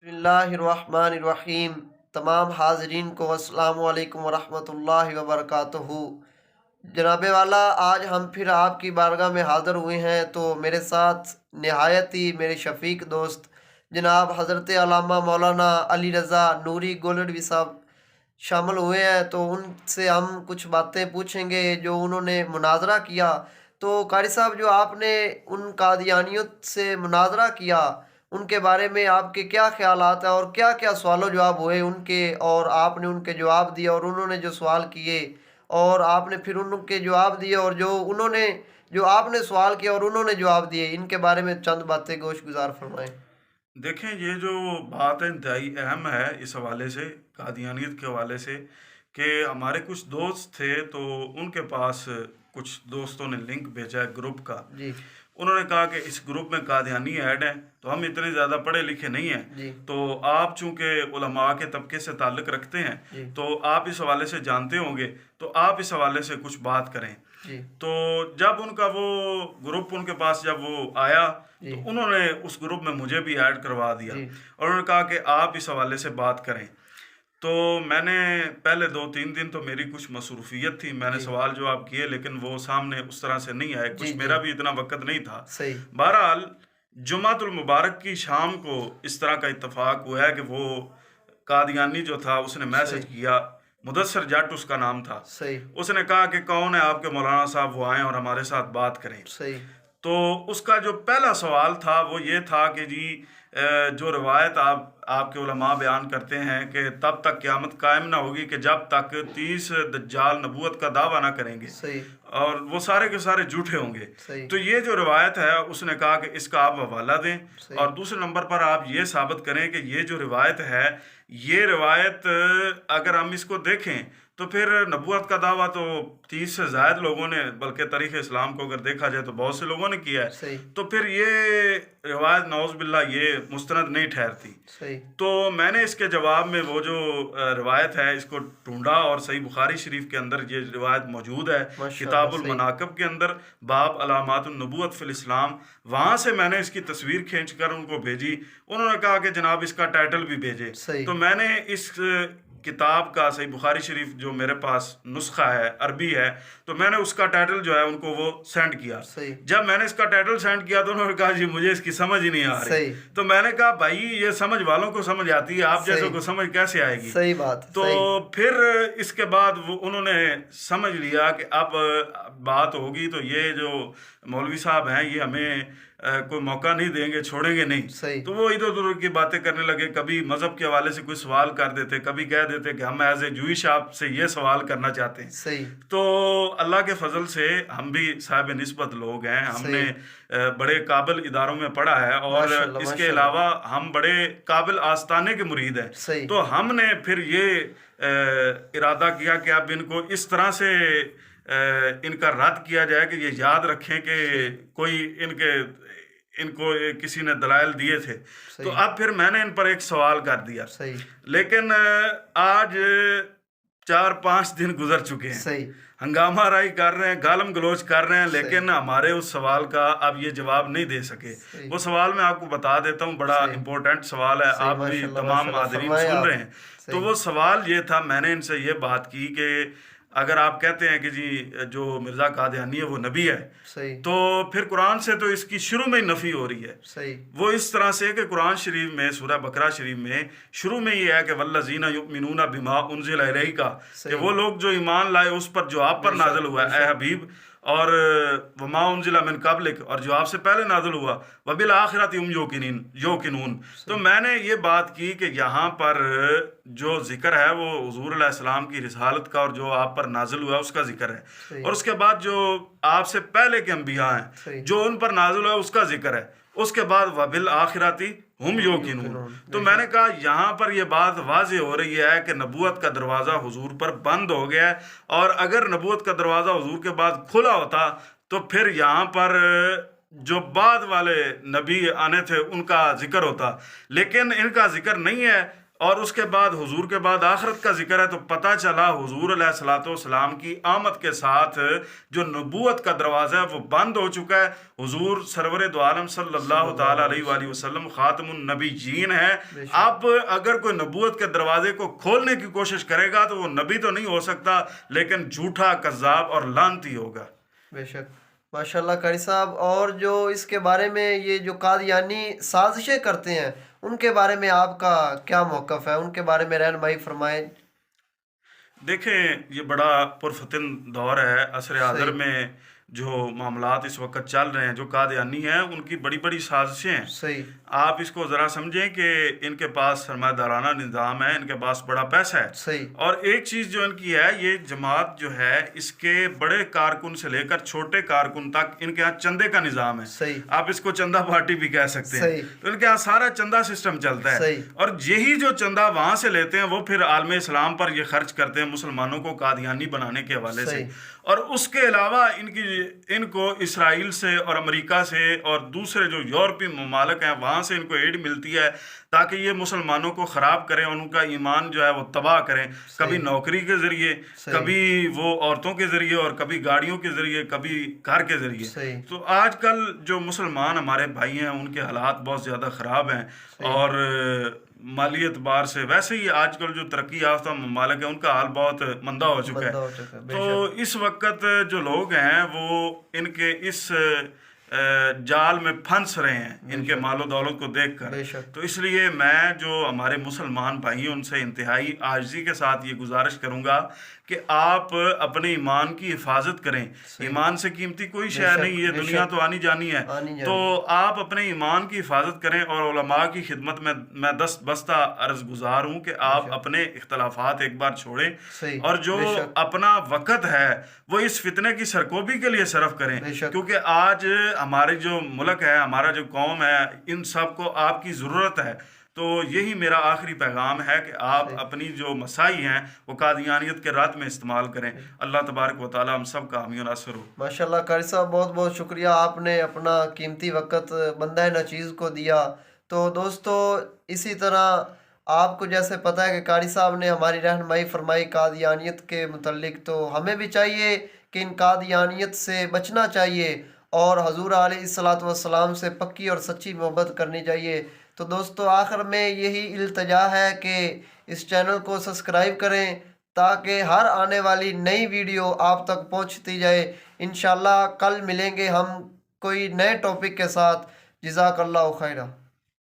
बिस्मिल्लाहिर्रहमानिर्रहीम। तमाम हाज़रीन को अस्सलामु अलैकुम वरहमतुल्लाहि वबरकातुहू। जनाबे वाला, आज हम फिर आपकी बारगाह में हाज़िर हुए हैं, तो मेरे साथ नहायत ही मेरे शफ़ीक दोस्त जनाब हज़रत अल्लामा मौलाना अली रज़ा नूरी गोलडवी साहब शामिल हुए हैं। तो उनसे हम कुछ बातें पूछेंगे जो उन्होंने मुनाजरा किया। तो कारी साहब, जो आपने उन कादियानियों से मुनाजरा किया, उनके बारे में आपके क्या ख्यालात हैं और क्या क्या सवाल जवाब हुए उनके, और आपने उनके जवाब दिए और उन्होंने जो सवाल किए और आपने फिर उनके जवाब दिए, और जो आपने सवाल किया और उन्होंने जवाब दिए, इनके बारे में चंद बातें गोश गुजार फरमाएं। देखें, ये जो बात है इंतहाई अहम है इस हवाले से, कादियानियत के हवाले से, कि हमारे कुछ दोस्त थे तो उनके पास कुछ दोस्तों ने लिंक भेजा है ग्रुप का। जी। उन्होंने कहा कि इस ग्रुप में कादियानी ऐड हैं, तो हम इतने ज़्यादा पढ़े लिखे नहीं हैं, जी। तो आप चूँकि उलमा के तबके से ताल्लुक़ रखते हैं, जी। तो आप इस हवाले से जानते होंगे, तो आप इस हवाले से कुछ बात करें। जी। तो जब उनका वो ग्रुप उनके पास जब वो आया, जी। तो उन्होंने उस ग्रुप में मुझे भी ऐड करवा दिया जी। और उन्होंने कहा कि आप इस हवाले से बात करें। तो मैंने पहले 2-3 दिन तो मेरी कुछ मसरूफियत थी, मैंने जी। सवाल जवाब किए, लेकिन वो सामने उस तरह से नहीं आए, जी। कुछ जी। मेरा भी इतना वक़्त नहीं था। सही। बहरहाल जुमातुल मुबारक की शाम को इस तरह का इत्तफ़ाक हुआ है कि वो कादियानी जो था उसने मैसेज सही। किया, मुदस्सर जट उसका नाम था। सही। उसने कहा कि कौन है आपके मौलाना साहब, वो आएँ और हमारे साथ बात करें। सही। तो उसका जो पहला सवाल था वो ये था कि जी, जो रिवायत आपके उलमा बयान करते हैं कि तब तक क़यामत कायम ना होगी कि जब तक 30 दज्जाल नबूवत का दावा ना करेंगे, सही। और वो सारे के सारे झूठे होंगे। सही। तो ये जो रिवायत है उसने कहा कि इसका आप हवाला दें, सही। और दूसरे नंबर पर आप ये साबित करें कि ये जो रिवायत है, ये रिवायत अगर हम इसको देखें तो फिर नबूवत का दावा तो 30 से ज़ायद लोगों ने, बल्कि तारीख़ इस्लाम को अगर देखा जाए तो बहुत से लोगों ने किया है, सही। तो फिर ये रिवायत नौज़ बिल्ला ये मुस्तनद नहीं ठहरती। सही। तो मैंने इसके जवाब में वो जो रिवायत है इसको ढूंढा, और सही बुखारी शरीफ के अंदर ये रिवायत मौजूद है, माशाअल्लाह। किताबुल सही। मनाक़िब के अंदर, बाब अलामातुन नबूवत फ़िल इस्लाम। वहाँ से मैंने इसकी तस्वीर खींच कर उनको भेजी। उन्होंने कहा कि जनाब इसका टाइटल भी भेजें। सही। तो मैंने इस किताब का, सही बुखारी शरीफ जो मेरे पास नुस्खा है, अरबी है, तो मैंने उसका टाइटल जो है उनको वो सेंड किया। सही। जब मैंने इसका टाइटल सेंड किया तो उन्होंने कहा जी मुझे इसकी समझ ही नहीं आ रही। सही। तो मैंने कहा भाई, ये समझ वालों को समझ आती है, आप जैसों सही। को समझ कैसे आएगी। सही बात। तो सही। फिर इसके बाद वो उन्होंने समझ लिया कि अब बात होगी तो ये जो मौलवी साहब हैं ये हमें कोई मौका नहीं देंगे, छोड़ेंगे नहीं। सही। तो वो इधर उधर की बातें करने लगे, कभी मज़हब के हवाले से कोई सवाल कर देते, कभी कह देते कि हम एज ए जूइश आपसे ये सवाल करना चाहते हैं। सही। तो अल्लाह के फजल से हम भी साहिब निस्बत लोग हैं, हमने सही। बड़े काबिल इदारों में पढ़ा है, और माशाअल्लाह। इसके माशाअल्लाह। अलावा हम बड़े काबिल आस्ताने के मुरीद हैं। सही। तो हमने फिर ये इरादा किया कि अब इनको इस तरह से इनका रद्द किया जाए कि ये याद रखें कि कोई इनको किसी ने दलाइल दिए थे। तो सही। अब फिर मैंने इन पर एक सवाल कर दिया, सही। लेकिन आज 4-5 दिन गुजर चुके हैं, सही। हंगामा राई कर रहे हैं, गालम गलोच कर रहे हैं, सही। लेकिन हमारे उस सवाल का अब ये जवाब नहीं दे सके। सही। वो सवाल मैं आपको बता देता हूँ, बड़ा सही। इम्पोर्टेंट सवाल है, सही। आप भी माशाअल्लाह। तमाम माशाअल्लाह। हाज़रीन फरमाएं सुन आप। रहे हैं। तो सही। वो सवाल ये था, मैंने इनसे ये बात की कि अगर आप कहते हैं कि जी जो मिर्ज़ा कादियानी है वो नबी है, सही। तो फिर कुरान से तो इसकी शुरू में ही नफ़ी हो रही है। सही। वो इस तरह से कि कुरान शरीफ में सूरह बकरा शरीफ में शुरू में ये है कि वल्लज़ीना युमिनूना बिमा उन्ज़िला इलैका, कि वो लोग जो ईमान लाए उस पर जो आप पर नाज़िल हुआ है ए हबीब, और वमा उन्ज़िला मिन क़ब्लिक, और जो आपसे पहले नाज़िल हुआ, वबिल आखिरति हुम योकिनून। तो मैंने ये बात की कि यहाँ पर जो जिक्र है वो हुज़ूर अलैहिस्सलाम की रिसालत का और जो आप पर नाज़िल हुआ उसका जिक्र है, और उसके बाद जो आपसे पहले के अंबिया हैं जो उन पर नाज़िल हुआ उसका जिक्र है, उसके बाद वबिल आखिरति हुम योकिनून। तो मैंने कहा यहाँ पर यह बात वाज़ेह हो रही है कि नबूवत का दरवाज़ा हुजूर पर बंद हो गया है, और अगर नबूवत का दरवाज़ा हुजूर के बाद खुला होता तो फिर यहाँ पर जो बाद वाले नबी आने थे उनका जिक्र होता, लेकिन इनका जिक्र नहीं है। اور اس کے بعد حضور کے بعد آخرت کا ذکر ہے، تو پتہ چلا حضور علیہ الصلوۃ والسلام کی آمد کے ساتھ جو نبوت کا دروازہ ہے وہ بند ہو چکا ہے۔ حضور سرور دو عالم صلی اللہ تعالیٰ علیہ وآلہ وسلم خاتم النبیین ہے۔ اب اگر کوئی نبوت کے دروازے کو کھولنے کی کوشش کرے گا تو وہ نبی تو نہیں ہو سکتا، لیکن جھوٹا، کذاب اور لعنتی ہوگا۔ بے شک، ماشاءاللہ قاری صاحب۔ اور جو اس کے بارے میں یہ جو قادیانی سازشیں کرتے ہیں ان کے بارے میں آپ کا کیا موقف ہے؟ ان کے بارے میں رہنمائی فرمائیں۔ دیکھیں، یہ بڑا پرفتن دور ہے عصر حاضر میں۔ جو معاملات اس وقت چل رہے ہیں، جو قادیانی ہیں، ان کی بڑی بڑی سازشیں ہیں۔ صحیح۔ آپ اس کو ذرا سمجھیں کہ ان کے پاس سرمایہ دارانہ نظام ہے، ان کے پاس بڑا پیسہ ہے۔ صحیح۔ اور ایک چیز جو ان کی ہے، یہ جماعت جو ہے اس کے بڑے کارکن سے لے کر چھوٹے کارکن تک ان کے ہاں چندے کا نظام ہے۔ صحیح۔ آپ اس کو چندہ پارٹی بھی کہہ سکتے ہیں۔ صحیح۔ تو ان کے ہاں سارا چندہ سسٹم چلتا ہے۔ صحیح۔ اور یہی جو چندہ وہاں سے لیتے ہیں وہ پھر عالم اسلام پر یہ خرچ کرتے ہیں مسلمانوں کو قادیانی بنانے کے حوالے سے۔ اور اس کے علاوہ ان کو اسرائیل سے اور امریکہ سے اور دوسرے جو یورپی ممالک ہیں وہاں سے ان کو ایڈ ملتی ہے تاکہ یہ مسلمانوں کو خراب کریں اور ان کا ایمان جو ہے وہ تباہ کریں، کبھی نوکری کے ذریعے، کبھی وہ عورتوں کے ذریعے، اور کبھی گاڑیوں کے ذریعے، کبھی گھر کے ذریعے۔ تو آج کل جو مسلمان ہمارے بھائی ہیں ان کے حالات بہت زیادہ خراب ہیں، اور مالی اعتبار سے ویسے ہی آج کل جو ترقی یافتہ ممالک ہیں ان کا حال بہت مندہ ہو چکا ہے۔ تو اس وقت جو لوگ ہیں وہ ان کے اس جال میں پھنس رہے ہیں ان کے مال و دولت کو دیکھ کر۔ تو اس لیے میں جو ہمارے مسلمان بھائی ہیں ان سے انتہائی عاجزی کے ساتھ یہ گزارش کروں گا کہ آپ اپنے ایمان کی حفاظت کریں۔ ایمان سے قیمتی کوئی شے نہیں ہے، دنیا تو آنی جانی ہے، تو آپ اپنے ایمان کی حفاظت کریں۔ اور علماء کی خدمت میں دست بستہ عرض گزار ہوں کہ آپ اپنے اختلافات ایک بار چھوڑیں، اور جو اپنا وقت ہے وہ اس فتنے کی سرکوبی کے لیے صرف کریں، کیونکہ آج ہمارے جو ملک ہے، ہمارا جو قوم ہے، ان سب کو آپ کی ضرورت ہے۔ تو یہی میرا آخری پیغام ہے کہ آپ اپنی جو مساعی ہیں وہ قادیانیت کے رات میں استعمال کریں۔ اللہ تبارک و تعالی ہم سب کا حامی و ناصر ہو۔ ماشاءاللہ قاری صاحب، بہت بہت شکریہ، آپ نے اپنا قیمتی وقت بندہ ناچیز کو دیا۔ تو دوستو، اسی طرح آپ کو جیسے پتہ ہے کہ قاری صاحب نے ہماری رہنمائی فرمائی قادیانیت کے متعلق، تو ہمیں بھی چاہیے کہ ان قادیانیت سے بچنا چاہیے اور حضور علیہ الصلوۃ والسلام سے پکی اور سچی محبت کرنی چاہیے۔ تو دوستو، آخر میں یہی التجا ہے کہ اس چینل کو سبسکرائب کریں تاکہ ہر آنے والی نئی ویڈیو آپ تک پہنچتی جائے۔ انشاءاللہ کل ملیں گے ہم کوئی نئے ٹاپک کے ساتھ۔ جزاک اللہ خیرہ۔